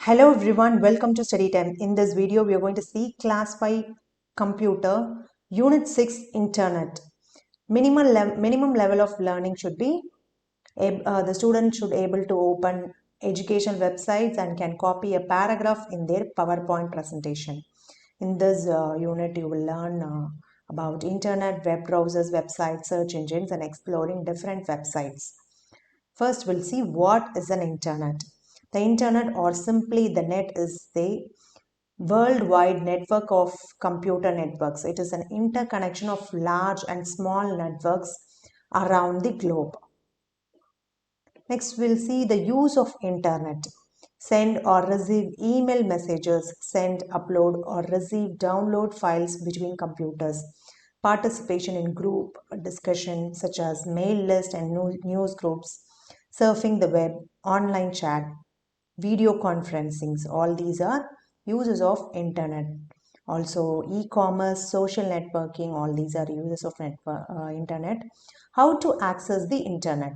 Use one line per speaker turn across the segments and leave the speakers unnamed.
Hello everyone, welcome to Study Time. In this video, we are going to see Class 5 Computer, Unit 6 Internet. Minimum level of learning should be, the student should able to open educational websites and can copy a paragraph in their PowerPoint presentation. In this unit, you will learn about Internet, web browsers, websites, search engines and exploring different websites. First, we'll see what is an Internet. The Internet, or simply the net, is the worldwide network of computer networks. It is an interconnection of large and small networks around the globe. Next, we'll see the use of Internet. Send or receive email messages, send, upload or receive download files between computers. Participation in group discussion such as mail list and news groups, surfing the web, online chat, video conferencing. All these are uses of Internet. Also e-commerce, social networking, all these are uses of Internet. How to access the Internet?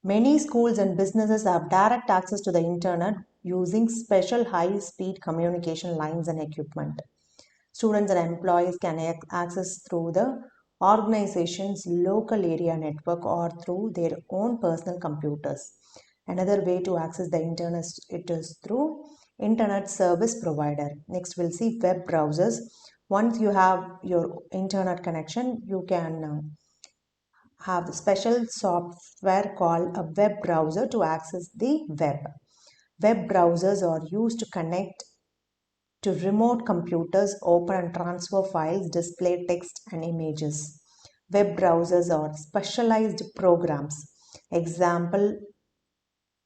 Many schools and businesses have direct access to the Internet using special high-speed communication lines and equipment. Students and employees can access through the organization's local area network or through their own personal computers. Another way to access the Internet is through Internet service provider. Next, we'll see web browsers. Once you have your Internet connection, you can have a special software called a web browser to access the web. Web browsers are used to connect to remote computers, open and transfer files, display text and images. Web browsers are specialized programs. Example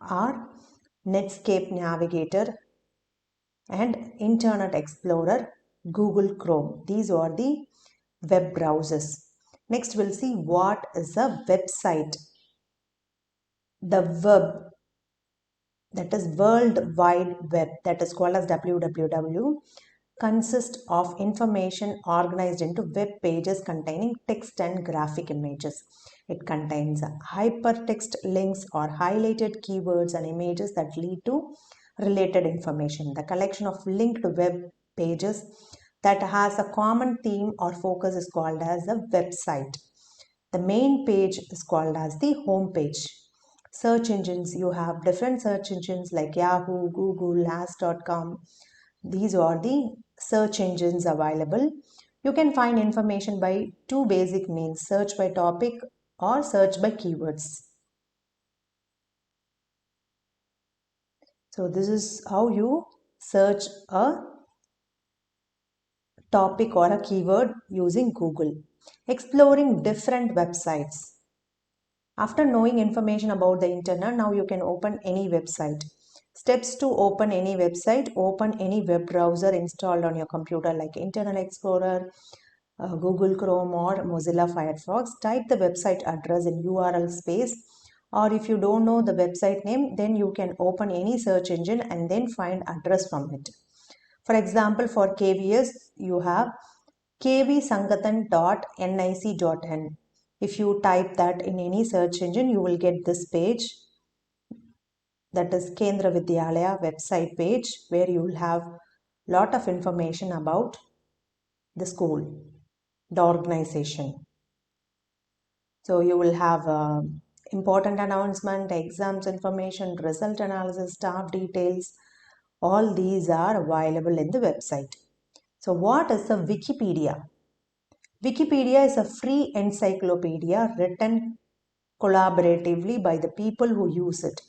are Netscape Navigator and Internet Explorer, Google Chrome. These are the web browsers. Next, we'll see what is a website. The web, that is World Wide Web, that is called as WWW, consists of information organized into web pages containing text and graphic images. It contains hypertext links or highlighted keywords and images that lead to related information. The collection of linked web pages that has a common theme or focus is called as a website. The main page is called as the home page. Search engines, you have different search engines like Yahoo, Google, Ask.com. These are the search engines available. You can find information by two basic means: search by topic or search by keywords. So this is how you search a topic or a keyword using Google. Exploring different websites. After knowing information about the Internet, now you can open any website. Steps to open any website: open any web browser installed on your computer like Internet Explorer, Google Chrome or Mozilla Firefox. Type the website address in URL space, or if you don't know the website name, then you can open any search engine and then find address from it. For example, for KVS, you have kvsangathan.nic.in. If you type that in any search engine, you will get this page, that is Kendra Vidyalaya website page, where you will have lot of information about the school, the organization. So you will have important announcement, exams information, result analysis, staff details. All these are available in the website. So what is a Wikipedia? Wikipedia is a free encyclopedia written collaboratively by the people who use it.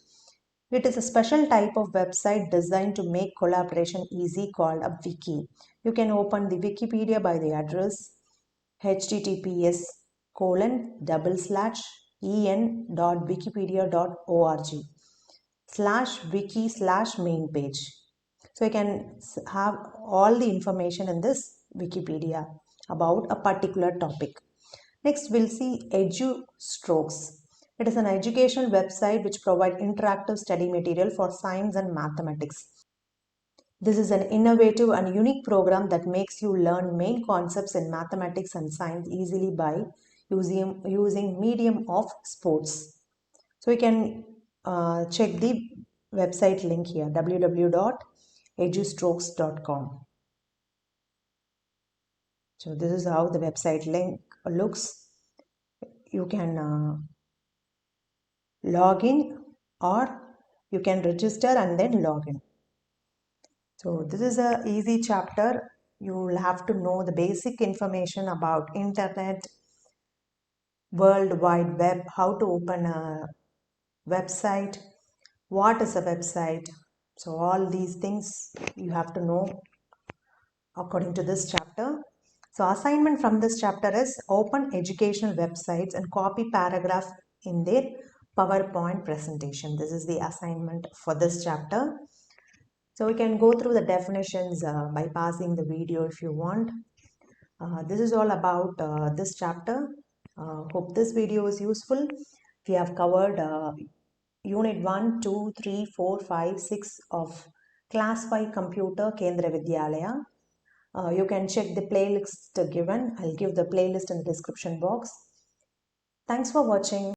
It is a special type of website designed to make collaboration easy called a wiki. You can open the Wikipedia by the address https:/en.wikipedia.org/wiki/main page. So you can have all the information in this Wikipedia about a particular topic. Next, we'll see EduStrokes. It is an educational website which provides interactive study material for science and mathematics. This is an innovative and unique program that makes you learn main concepts in mathematics and science easily by using medium of sports. So you can check the website link here, www.edustrokes.com. So this is how the website link looks. You can log in, or you can register and then log in. So this is a easy chapter. You will have to know the basic information about internet, World Wide Web, how to open a website, what is a website. So all these things you have to know according to this chapter. So assignment from this chapter is open educational websites and copy paragraph in their PowerPoint presentation. This is the assignment for this chapter. So we can go through the definitions by passing the video if you want. This is all about this chapter. Hope this video is useful. We have covered Unit 1, 2, 3, 4, 5, 6 of Class 5 Computer Kendriya Vidyalaya. You can check the playlist given. I'll give the playlist in the description box. Thanks for watching.